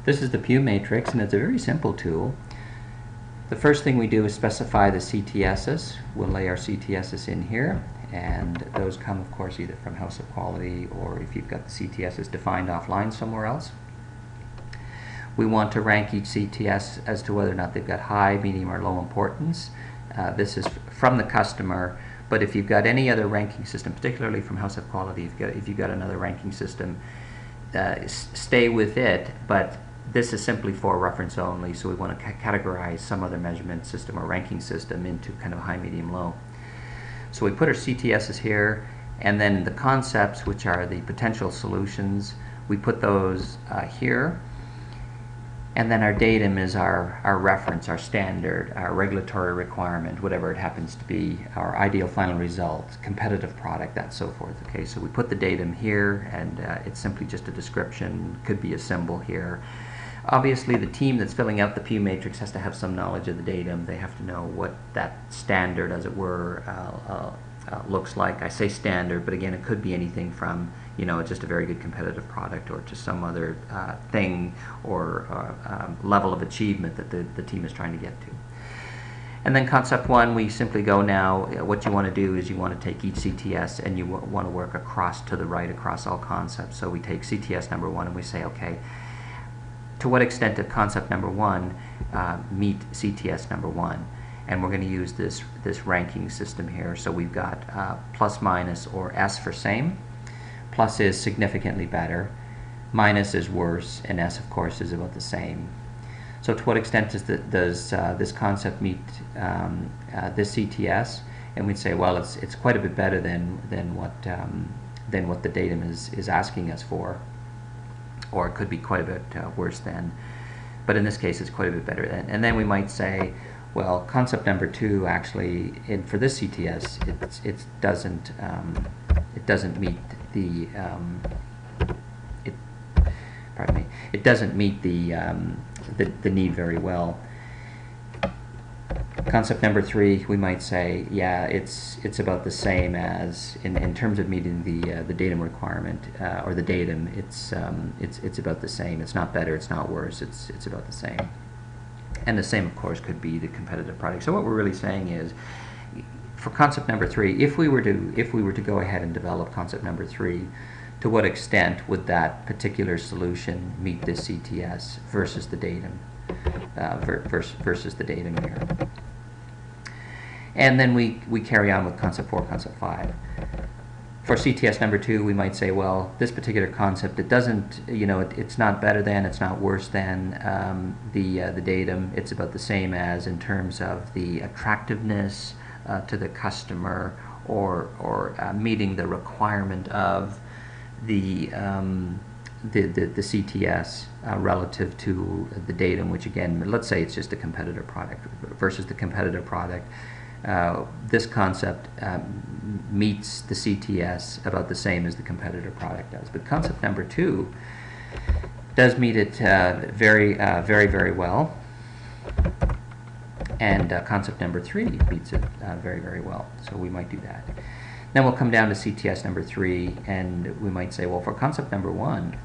This is the Pugh Matrix, and it's a very simple tool. The first thing we do is specify the CTSs. We'll lay our CTSs in here, and those come, of course, either from House of Quality or if you've got the CTSs defined offline somewhere else. We want to rank each CTS as to whether or not they've got high, medium, or low importance. This is from the customer, but if you've got any other ranking system, particularly from House of Quality, if you've got another ranking system, stay with it, but this is simply for reference only, so we want to categorize some other measurement system or ranking system into kind of high, medium, low. So we put our CTSs here, and then the concepts, which are the potential solutions, we put those here. And then our datum is our reference, our standard, our regulatory requirement, whatever it happens to be, our ideal final result, competitive product, that so forth. Okay, so we put the datum here, and it's simply just a description, could be a symbol here. Obviously, the team that's filling out the Pugh Matrix has to have some knowledge of the datum. They have to know what that standard, as it were, looks like. I say standard, but again, it could be anything from, you know, just a very good competitive product, or to some other thing or level of achievement that the team is trying to get to. And then concept one, we simply go now, what you want to do is you want to take each CTS and you want to work across to the right across all concepts. So we take CTS number one and we say, okay, to what extent did concept number one meet CTS number one? And we're going to use this ranking system here. So we've got plus, minus, or S for same. Plus is significantly better, minus is worse, and S, of course, is about the same. So to what extent does this concept meet this CTS? And we'd say, well, it's quite a bit better than what the datum is asking us for, or it could be quite a bit worse than. But in this case, it's quite a bit better than. And then we might say, well, concept number two actually, for this CTS, it doesn't meet the it doesn't meet the need very well. Concept number three, we might say, yeah, it's about the same as in terms of meeting the datum requirement or the datum. It's about the same. It's not better. It's not worse. It's about the same. And the same, of course, could be the competitive product. So what we're really saying is, for concept number three, if we were to go ahead and develop concept number three, to what extent would that particular solution meet this CTS versus the datum, versus the datum here? And then we carry on with concept four, concept five. For CTS number two, we might say, well, this particular concept, it doesn't, you know, it's not better than, it's not worse than the datum. It's about the same as in terms of the attractiveness to the customer, or meeting the requirement of the CTS relative to the datum, which again, let's say it's just a competitor product versus the competitor product. This concept meets the CTS about the same as the competitor product does. But concept number two does meet it very, very well. And concept number three meets it very, very well. So we might do that. Then we'll come down to CTS number three, and we might say, well, for concept number one,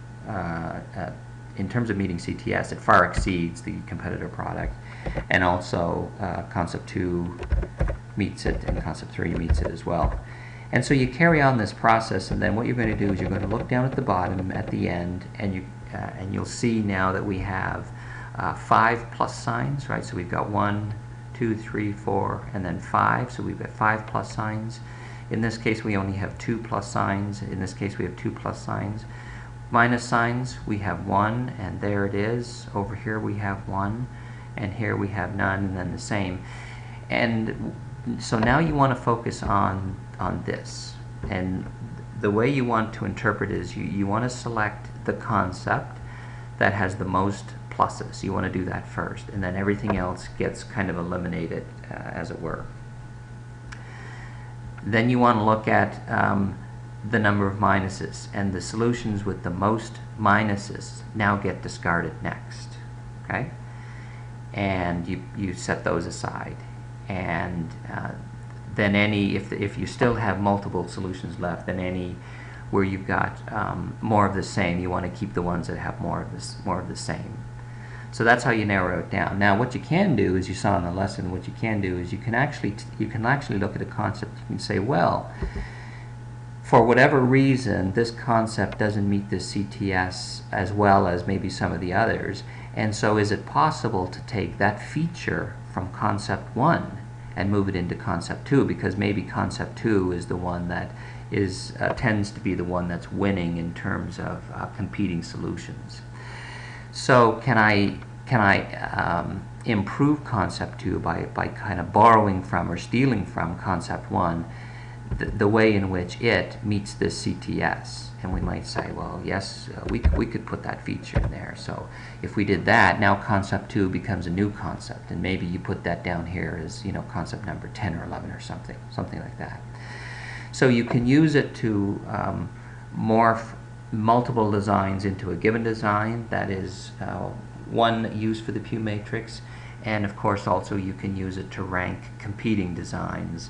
in terms of meeting CTS, it far exceeds the competitor product. And also concept two meets it, and concept three meets it as well. And so you carry on this process, and then what you're going to do is you're going to look down at the bottom at the end, and you'll see now that we have 5 plus signs, right? So we've got 1, 2, 3, 4, and then 5. So we've got 5 plus signs. In this case, we only have 2 plus signs. In this case, we have 2 plus signs. Minus signs, we have 1, and there it is. Over here, we have 1, and here we have none, and then the same. And so now you want to focus on this. And the way you want to interpret is you want to select the concept that has the most pluses. You want to do that first, and then everything else gets kind of eliminated, as it were. Then you want to look at the number of minuses, and the solutions with the most minuses now get discarded next. Okay, and you set those aside, and then if you still have multiple solutions left, then any where you've got more of the same, you want to keep the ones that have more of the same. So that's how you narrow it down. Now, what you can do, as you saw in the lesson, what you can do is you can actually look at a concept. You can say, well, for whatever reason, this concept doesn't meet this CTS as well as maybe some of the others. And so is it possible to take that feature from concept 1 and move it into concept 2, because maybe concept 2 is the one that tends to be the one that's winning in terms of competing solutions. So can I improve concept 2 by kind of borrowing from or stealing from concept 1 the way in which it meets this CTS? And we might say, well, yes, we could put that feature in there. So if we did that, now concept 2 becomes a new concept, and maybe you put that down here as, you know, concept number 10 or 11 or something like that. So you can use it to morph multiple designs into a given design. That is one use for the Pugh Matrix. And of course also you can use it to rank competing designs.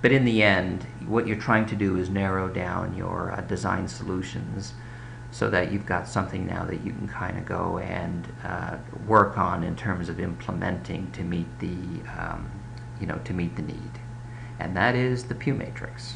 But in the end, what you're trying to do is narrow down your design solutions so that you've got something now that you can kind of go and work on in terms of implementing to meet the, to meet the need. And that is the Pugh Matrix.